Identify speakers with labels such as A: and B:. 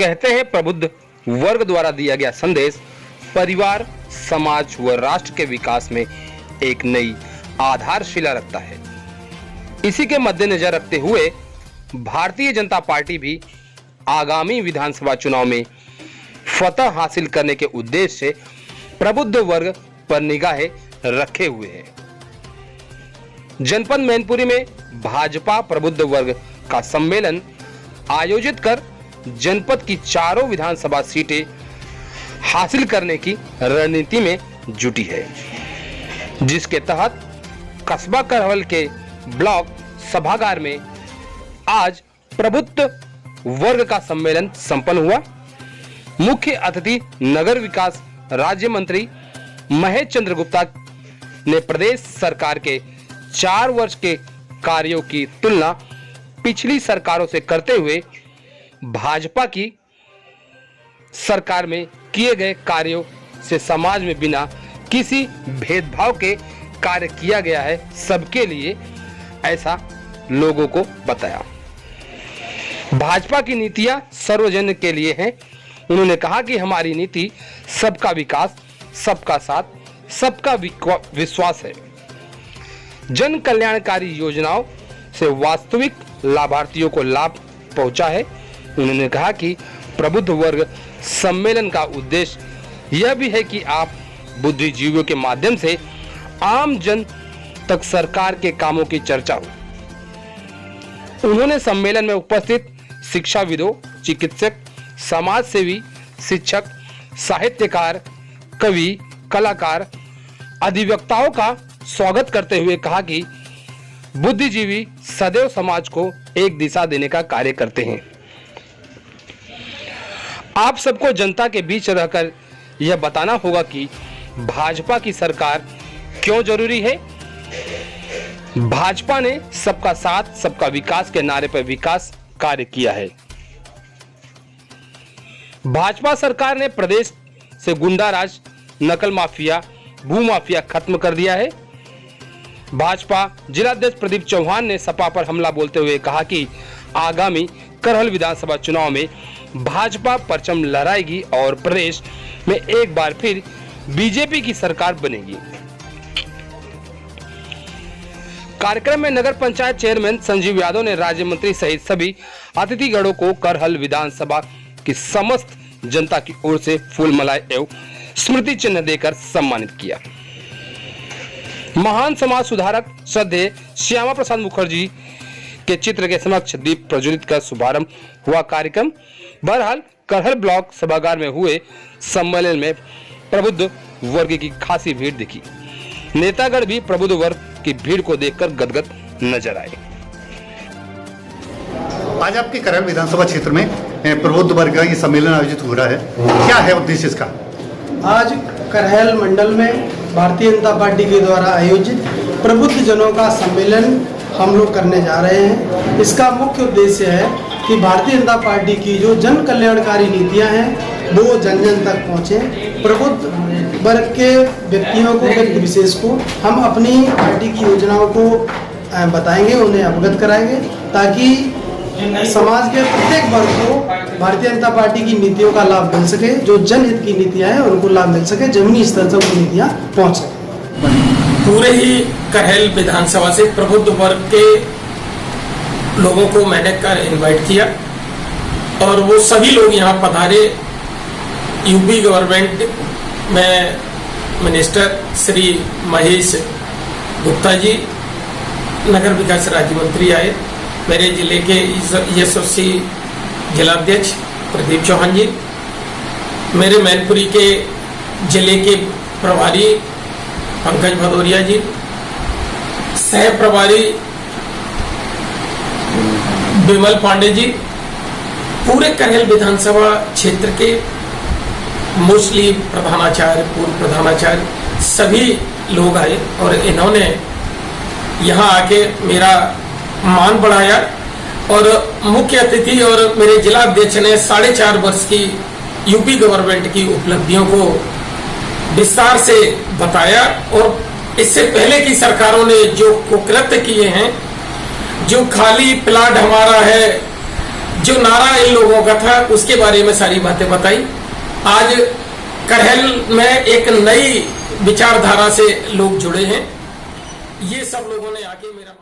A: कहते हैं प्रबुद्ध वर्ग द्वारा दिया गया संदेश परिवार, समाज व राष्ट्र के विकास में एक नई आधारशिला रखता है। इसी के मद्देनजर रखते हुए भारतीय जनता पार्टी भी आगामी विधानसभा चुनाव में फतह हासिल करने के उद्देश्य से प्रबुद्ध वर्ग पर निगाहें रखे हुए है। जनपद मैनपुरी में भाजपा प्रबुद्ध वर्ग का सम्मेलन आयोजित कर जनपद की चारों विधानसभा सीटें हासिल करने की रणनीति में जुटी है, जिसके तहत कस्बा करहल के ब्लॉक सभागार में आज प्रबुद्ध वर्ग का सम्मेलन संपन्न हुआ। मुख्य अतिथि नगर विकास राज्य मंत्री महेश चंद्र गुप्ता ने प्रदेश सरकार के 4 वर्ष के कार्यों की तुलना पिछली सरकारों से करते हुए भाजपा की सरकार में किए गए कार्यों से समाज में बिना किसी भेदभाव के कार्य किया गया है, सबके लिए, ऐसा लोगों को बताया। भाजपा की नीतियां सर्वजन के लिए हैं। उन्होंने कहा कि हमारी नीति सबका विकास, सबका साथ, सबका विश्वास है। जन कल्याणकारी योजनाओं से वास्तविक लाभार्थियों को लाभ पहुंचा है। उन्होंने कहा कि प्रबुद्ध वर्ग सम्मेलन का उद्देश्य यह भी है कि आप बुद्धिजीवियों के माध्यम से आम जन तक सरकार के कामों की चर्चा हो। उन्होंने सम्मेलन में उपस्थित शिक्षाविदों, चिकित्सक, समाज सेवी, शिक्षक, साहित्यकार, कवि, कलाकार, अधिवक्ताओं का स्वागत करते हुए कहा कि बुद्धिजीवी सदैव समाज को एक दिशा देने का कार्य करते हैं। आप सबको जनता के बीच रहकर यह बताना होगा कि भाजपा की सरकार क्यों जरूरी है। भाजपा ने सबका साथ, सबका विकास के नारे पर विकास कार्य किया है। भाजपा सरकार ने प्रदेश से गुंडाराज, नकल माफिया, भू माफिया खत्म कर दिया है। भाजपा जिलाध्यक्ष प्रदीप चौहान ने सपा पर हमला बोलते हुए कहा कि आगामी करहल विधानसभा चुनाव में भाजपा परचम लहराएगी और प्रदेश में एक बार फिर बीजेपी की सरकार बनेगी। कार्यक्रम में नगर पंचायत चेयरमैन संजीव यादव ने राज्य मंत्री सहित सभी अतिथिगणों को करहल विधानसभा की समस्त जनता की ओर से फूल मालाएं एवं स्मृति चिन्ह देकर सम्मानित किया। महान समाज सुधारक श्रद्धेय श्यामा प्रसाद मुखर्जी के चित्र के समक्ष दीप प्रज्वलित कर शुभारंभ हुआ कार्यक्रम। बहरहाल करहल ब्लॉक सभागार में हुए सम्मेलन में प्रबुद्ध वर्ग की खासी भीड़ दिखी। नेतागण भी प्रबुद्ध वर्ग की भीड़ को देखकर गदगद नजर आए।
B: आज आपके करहल विधानसभा क्षेत्र में प्रबुद्ध वर्ग का ये सम्मेलन आयोजित हो रहा है, क्या है उद्देश्य इसका?
C: आज करहल मंडल में भारतीय जनता पार्टी के द्वारा आयोजित प्रबुद्ध जनों का सम्मेलन हम लोग करने जा रहे हैं। इसका मुख्य उद्देश्य है कि भारतीय जनता पार्टी की जो जन कल्याणकारी नीतियां हैं वो जन जन तक पहुँचे। प्रबुद्ध वर्ग के व्यक्तियों को, व्यक्ति विशेष को हम अपनी पार्टी की योजनाओं को बताएंगे, उन्हें अवगत कराएंगे, ताकि समाज के प्रत्येक वर्ग को भारतीय जनता पार्टी की नीतियों का लाभ मिल सके। जो जनहित की नीतियां हैं उनको लाभ मिल सके, जमीनी स्तर तक वो नीतियां पहुंच सके।
D: पूरे ही करहल विधानसभा से प्रबुद्ध वर्ग के लोगों को मैंने इनवाइट किया और वो सभी लोग यहाँ पधारे। यूपी गवर्नमेंट में मिनिस्टर श्री महेश गुप्ता जी, नगर विकास राज्य मंत्री आए, मेरे जिले के यशस्वी जिलाध्यक्ष प्रदीप चौहान जी, मेरे मैनपुरी के जिले के प्रभारी पंकज भदौरिया जी, सह प्रभारी विमल पांडे जी, पूरे करहल विधानसभा क्षेत्र के मोस्टली प्रधानाचार्य, पूर्व प्रधानाचार्य सभी लोग आए और इन्होंने यहाँ आके मेरा मान बढ़ाया और मुख्य अतिथि और मेरे जिला अध्यक्ष ने 4.5 वर्ष की यूपी गवर्नमेंट की उपलब्धियों को विस्तार से बताया और इससे पहले की सरकारों ने जो कुकृत्य किए हैं, जो खाली प्लाट हमारा है, जो नारा इन लोगों का था उसके बारे में सारी बातें बताई। आज करहल में एक नई विचारधारा से लोग जुड़े हैं। ये सब लोगों ने आके मेरा